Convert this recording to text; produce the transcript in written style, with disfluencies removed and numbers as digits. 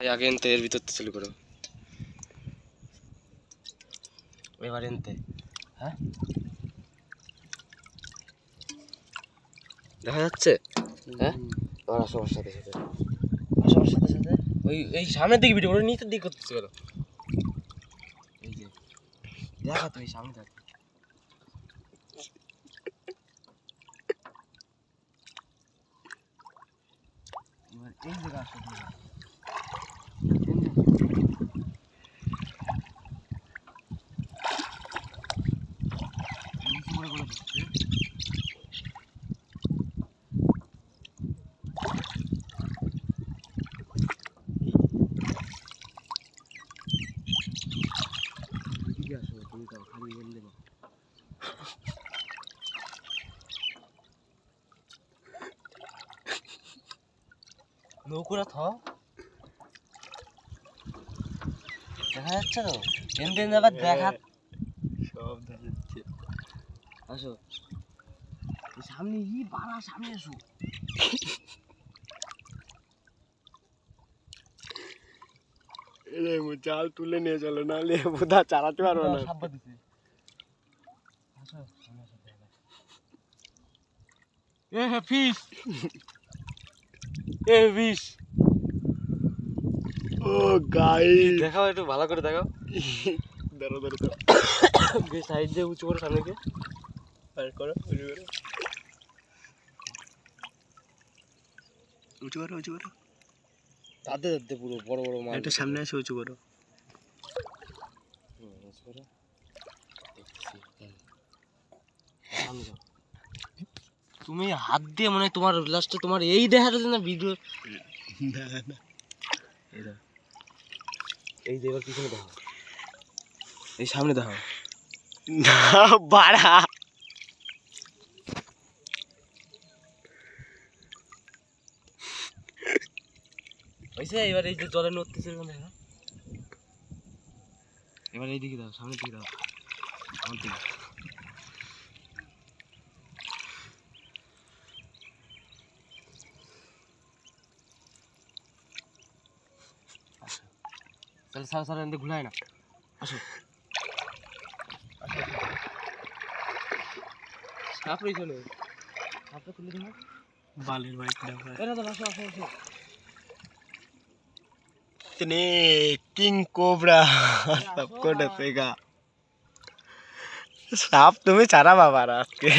আগে এনতে এর ভিতর চালু করো এবার এনতে হ্যাঁ দেখা যাচ্ছে হ্যাঁ আর আসো আমার সাথে সাথে আসো আমার সাথে সাথে ওই এই সামনের দিকে ভিডিও করে নিচের দিকে করতেছে কেন এই যে দেখা তো এই সামনে দেখ এবার এই জায়গা আসো নৌকুরা থ দেখা যাচ্ছে তো এনদিন আবার দেখা সব দেখা যাচ্ছে আসো সামনে ই বাড়া সামনে আসো জাল তুলে নিয়ে চলো নাহলে বোধা চালাতে পারবো না সাব্বা দিছে আসো এ ফিশ এ ফিশ ও গাইস দেখাও একটু ভালো করে দেখাও দাঁড়াও গে সাইড দিয়ে উঁচু করে সামনে গিয়ে আর করো উঁচু করো তাতে তাতে পুরো বড় বড় মাছ একটু সামনে এসে উঁচু করো তুমি হাত দিয়ে মানে তোমার লাস্টে তোমার এই দেখার জন্য ভিডিও না এই যে এবার পিছনে দেখো এই সামনে দেখো না বাড়া হয়েছে এবার এই যে জলে নড়তেছে দেখো এবার এই দিকে দাও সামনের দিকে দাও আমার দিকে चल सारा सारा अंदर घुलाए ना আসো সাপ রইছ না সাপটা খুলে দাও বালের বাইক দাও এরা তো আসো इतने किंग कोबरा सबको डसेगा सांप तुम्हें चारा बाबा आज के